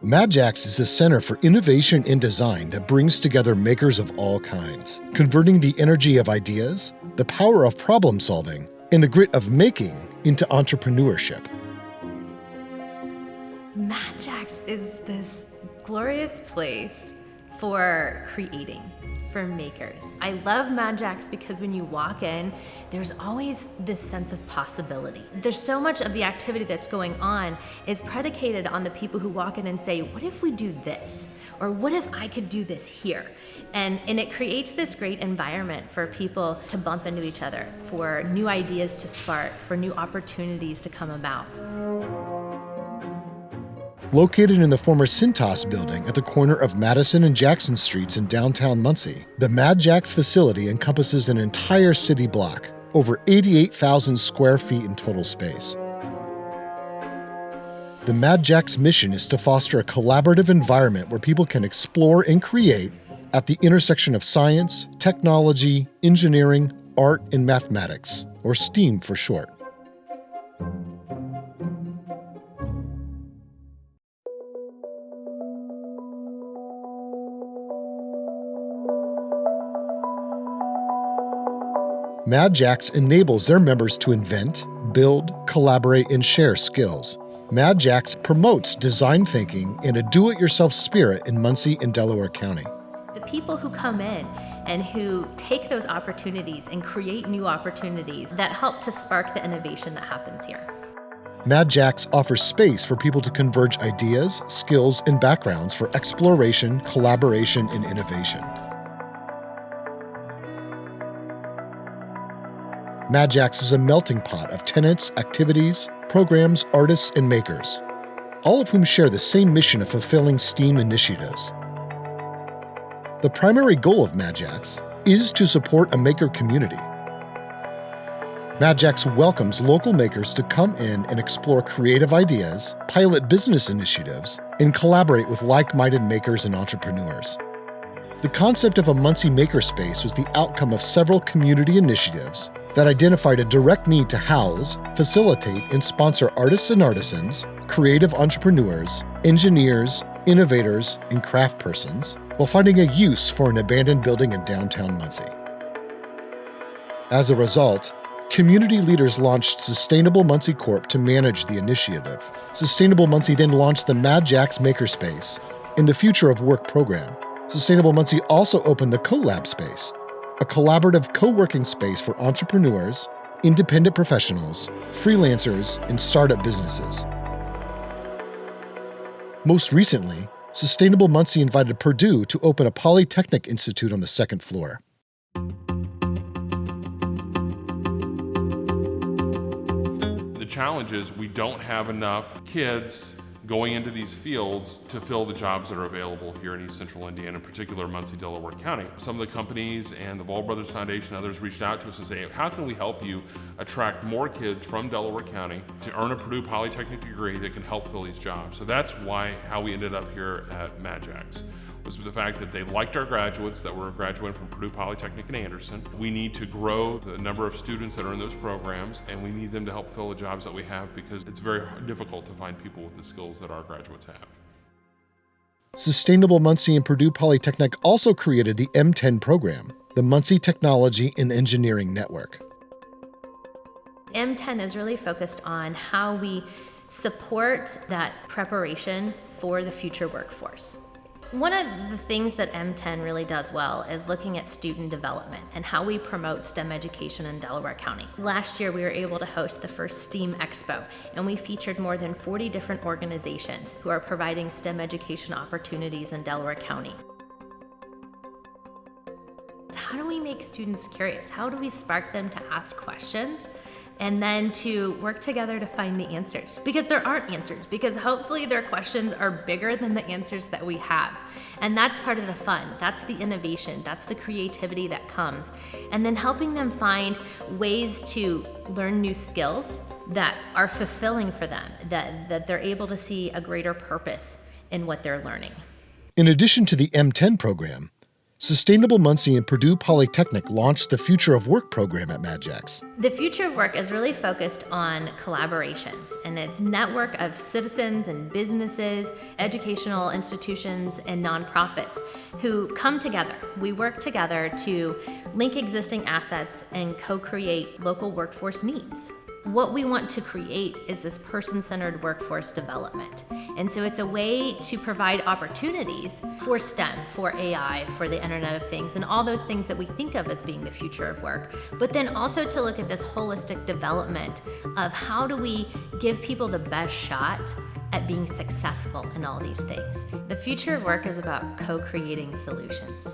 MadJax is a center for innovation and design that brings together makers of all kinds, converting the energy of ideas, the power of problem solving, and the grit of making into entrepreneurship. MadJax is this glorious place for creating, for makers. I love MadJax because when you walk in, there's always this sense of possibility. There's so much of the activity that's going on is predicated on the people who walk in and say, what if we do this? Or what if I could do this here? And it creates this great environment for people to bump into each other, for new ideas to spark, for new opportunities to come about. Located in the former Cintas building at the corner of Madison and Jackson Streets in downtown Muncie, the MadJax facility encompasses an entire city block, over 88,000 square feet in total space. The MadJax mission is to foster a collaborative environment where people can explore and create at the intersection of science, technology, engineering, art, and mathematics, or STEAM for short. MadJax enables their members to invent, build, collaborate, and share skills. MadJax promotes design thinking and a do-it-yourself spirit in Muncie and Delaware County. The people who come in and who take those opportunities and create new opportunities that help to spark the innovation that happens here. MadJax offers space for people to converge ideas, skills, and backgrounds for exploration, collaboration, and innovation. MadJax is a melting pot of tenants, activities, programs, artists, and makers, all of whom share the same mission of fulfilling STEAM initiatives. The primary goal of MadJax is to support a maker community. MadJax welcomes local makers to come in and explore creative ideas, pilot business initiatives, and collaborate with like-minded makers and entrepreneurs. The concept of a Muncie makerspace was the outcome of several community initiatives that identified a direct need to house, facilitate, and sponsor artists and artisans, creative entrepreneurs, engineers, innovators, and craftspersons, while finding a use for an abandoned building in downtown Muncie. As a result, community leaders launched Sustainable Muncie Corp. To manage the initiative. Sustainable Muncie then launched the MadJax Makerspace and the Future of Work program. Sustainable Muncie also opened the CoLab Space, a collaborative co-working space for entrepreneurs, independent professionals, freelancers, and startup businesses. Most recently, Sustainable Muncie invited Purdue to open a Polytechnic Institute on the second floor. The challenge is we don't have enough kids going into these fields to fill the jobs that are available here in East Central Indiana, in particular Muncie, Delaware County. Some of the companies and the Ball Brothers Foundation and others reached out to us and say, how can we help you attract more kids from Delaware County to earn a Purdue Polytechnic degree that can help fill these jobs? So that's how we ended up here at MadJax, was the fact that they liked our graduates that were graduating from Purdue Polytechnic in Anderson. We need to grow the number of students that are in those programs, and we need them to help fill the jobs that we have because it's very difficult to find people with the skills that our graduates have. Sustainable Muncie and Purdue Polytechnic also created the M10 program, the Muncie Technology and Engineering Network. M10 is really focused on how we support that preparation for the future workforce. One of the things that M10 really does well is looking at student development and how we promote STEM education in Delaware County. Last year, we were able to host the first STEAM Expo, and we featured more than 40 different organizations who are providing STEM education opportunities in Delaware County. How do we make students curious? How do we spark them to ask questions? And then to work together to find the answers. Because there aren't answers, because hopefully their questions are bigger than the answers that we have. And that's part of the fun, that's the innovation, that's the creativity that comes. And then helping them find ways to learn new skills that are fulfilling for them, that they're able to see a greater purpose in what they're learning. In addition to the M10 program, Sustainable Muncie and Purdue Polytechnic launched the Future of Work program at MadJax. The Future of Work is really focused on collaborations, and it's a network of citizens and businesses, educational institutions, and nonprofits who come together. We work together to link existing assets and co-create local workforce needs. What we want to create is this person-centered workforce development. And so it's a way to provide opportunities for STEM, for AI, for the Internet of Things, and all those things that we think of as being the future of work. But then also to look at this holistic development of how do we give people the best shot at being successful in all these things. The future of work is about co-creating solutions.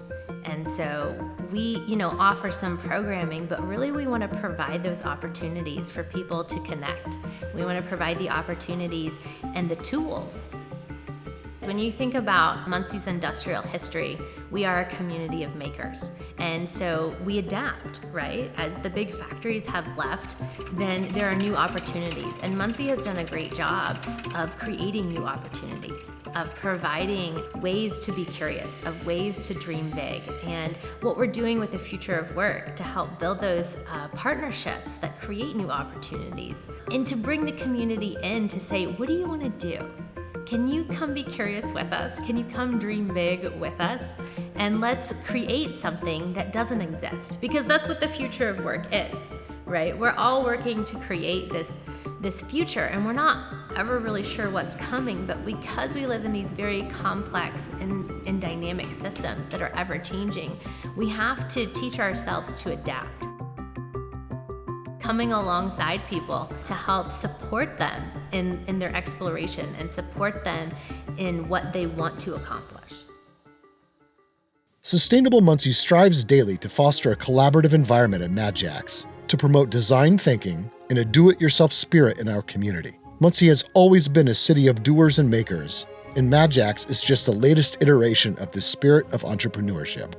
And so we, offer some programming, but really we want to provide those opportunities for people to connect. We want to provide the opportunities and the tools. When you think about Muncie's industrial history, we are a community of makers. And so we adapt, right? As the big factories have left, then there are new opportunities. And Muncie has done a great job of creating new opportunities, of providing ways to be curious, of ways to dream big. And what we're doing with the Future of Work to help build those partnerships that create new opportunities, and to bring the community in to say, what do you want to do? Can you come be curious with us? Can you come dream big with us? And let's create something that doesn't exist, because that's what the future of work is, right? We're all working to create this future, and we're not ever really sure what's coming, but because we live in these very complex and dynamic systems that are ever changing, we have to teach ourselves to adapt. Coming alongside people to help support them in their exploration and support them in what they want to accomplish. Sustainable Muncie strives daily to foster a collaborative environment at MadJax to promote design thinking and a do-it-yourself spirit in our community. Muncie has always been a city of doers and makers, and MadJax is just the latest iteration of this spirit of entrepreneurship.